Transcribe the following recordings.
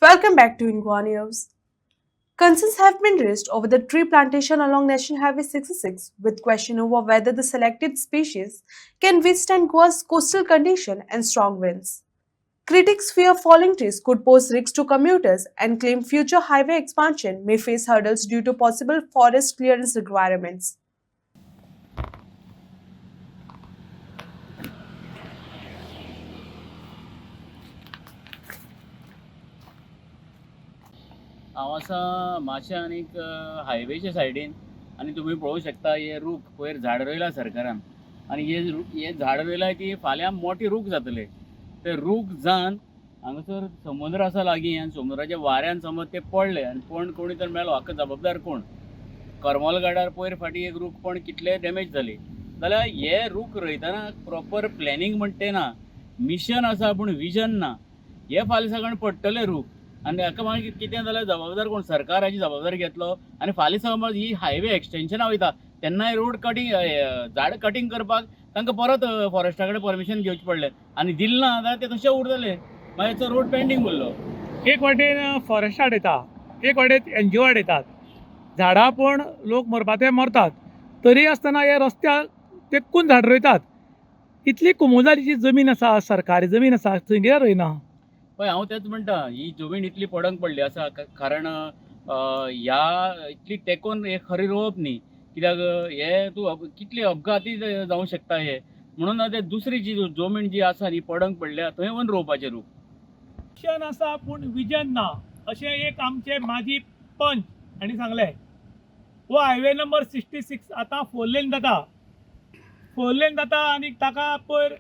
Welcome back to Inqua News. Concerns have been raised over the tree plantation along National Highway 66 with question over whether the selected species can withstand Goa's coastal condition and strong winds. Critics fear falling trees could pose risks to commuters and claim future highway expansion may face hurdles due to possible forest clearance requirements. हांव आसा माशा आनीक हायवेच्या सायडीन आनी तुमी पळोवंक शकता हे रूख पयर झाड रोयला सरकारान आनी हे झाड रोयला की फाल्यां मोठे रूख जातले ते रूख जावन हांगासर समुद्र आसा लागीं आनी समुद्राच्या वाऱ्यान समज ते पडले आनी पण कोणी तर मेलो हाका जबाबदार कोण? करमलगडार पयर फाटीं एक रूख पण कितले डॅमेज जाली जाल्यार हे रूख रोयतना प्रॉपर प्लॅनिंग म्हणटा तें ना, मिशन आसा पूण विजन ना. हे फाल्यां साकून पडटले रूख आनी हाका मागीर कितें जाल्यार जबाबदार कोण? सरकार हाची जबाबदारी घेतलो आनी फाल्यां समज ही हायवे एक्सटेन्शना वयता तेन्नाय रोड कटींग झाड कटींग करपाक तांकां परत फॉरेस्टा कडेन परमिशन घेवचें पडलें आनी दिलें ना जाल्यार ते तशें उरतले मागीर तो रोड पेंडींग उरलो. एक वाटेन फॉरेस्ट आडयता, एक वाटेन NGO आडयतात. झाडां पण लोक मरपाचे मरतात, तरी आसतना हे रस्त्याक तेंकून झाड रोयतात. इतली कुमुजाची जमीन आसा, सरकारी जमीन आसा, थंय कित्याक रोयना? पळय हांव तेंच म्हणटा ही जमीन इतली पडंग पडली आसा कारण ह्या इतली तेंकोन हे खरें रोवप न्ही कित्याक हे तूं कितले अपघाती जावंक शकता हे म्हणून ते दुसरी जी जमीन जी आसा न्ही पडंग पडल्या थंय व्हरून रोवपाचें रूख. मिशन आसा पूण विजन ना अशें एक आमचे माजी पंच हांणी सांगलें. हो हायवे नंबर 66 आतां 4 लेन जाता आनी ताका पयर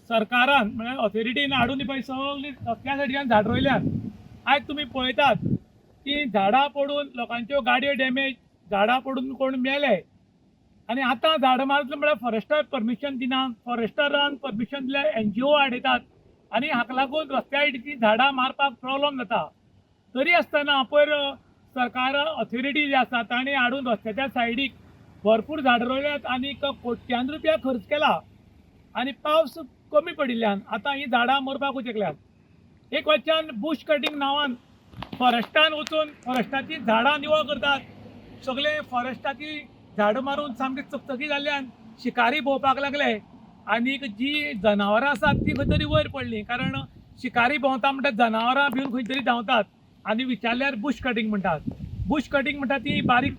सरकारान म्हळ्यार ऑथॉरिटीन हाडून पळय सगळी रस्त्या सायडीच्यान झाड रोयल्यात. आयज तुमी पळयतात की झाडां पडून लोकांच्यो गाडयो डॅमेज, झाडां पडून कोण मेले आनी आतां झाड मारतले म्हळ्यार फॉरेस्टार परमिशन दिना, फॉरेस्टारान परमिशन दिल्यार NGO आडयतात आनी हाका लागून रस्त्या सायडीची झाडां मारपाक प्रॉब्लम जाता. तरी आसतना पयर सरकार ऑथॉरिटी जी आसा ताणें हाडून रस्त्याच्या सायडीक भरपूर झाडां रोयल्यात आनी कोट्यांनी रुपया खर्च केला आनी पावस कमी पडिल्ल्यान आतां ही झाडां मरपाक उचेकल्यात. एक वचच्यान बुश कटींग नांवान फॉरेस्टान वचून फॉरेस्टाची झाडां निवळ करतात. सगळे फॉरेस्टाची झाडां मारून सामके चकचकी जाल्ल्यान शिकारी भोंवपाक लागले आनीक जी जनावरां आसात ती खंय तरी वयर पडलीं कारण शिकारी भोंवता म्हणटा जनावरां भिवन खंय तरी धांवतात आनी विचारल्यार बुश कटींग म्हणटात. बुश कटींग म्हणटा ती बारीक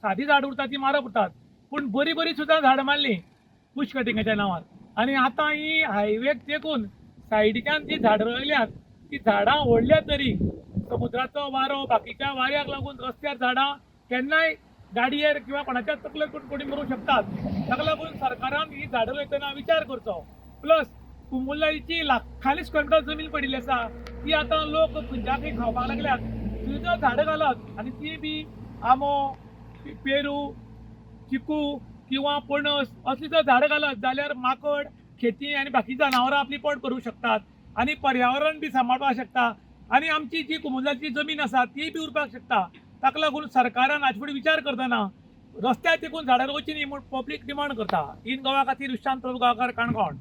सादी झाड उरता ती मारप उरतात पूण बरी बरी सुद्दां झाडां मारलीं बुश कटिंगाच्या नांवान. आनी आतां ही हायवेक तेंकून सायडीच्यान जी झाडां रोयल्यात ती झाडां व्हडल्या तरी समुद्राचो वारो बाकीच्या वाऱ्याक लागून रस्त्यार झाडां केन्नाय गाडयेर किंवा कोणाच्या तकलेर कोणी मरूंक शकतात. ताका लागून सरकारान ही झाडां रोयतना विचार करचो. प्लस कुमुलाची लाखांनी स्क्वेअर मिटर जमीन पडिल्ली आसा ती आतां लोक खंयच्याकय खावपाक लागल्यात. थंय झाडां घालत आनी ती बी आंबो, पेरू, चिकू किंवा पणस असली जर झाडां घालत जाल्यार माकड, खेती आनी बाकी जनावरां आपली पोट भरूंक शकतात आनी पर्यावरण बी सांबाळपाक शकता आनी आमची जी कुमुलाची जमीन आसा ती बी उरपाक शकता. ताका लागून सरकारान हाचे फुडें विचार करतना रस्त्यार तेंकून झाडां रोवची न्ही म्हूण पब्लीक डिमांड करता. इन गोवा खातीर विशांत प्रभू गांवकार, काणकोण.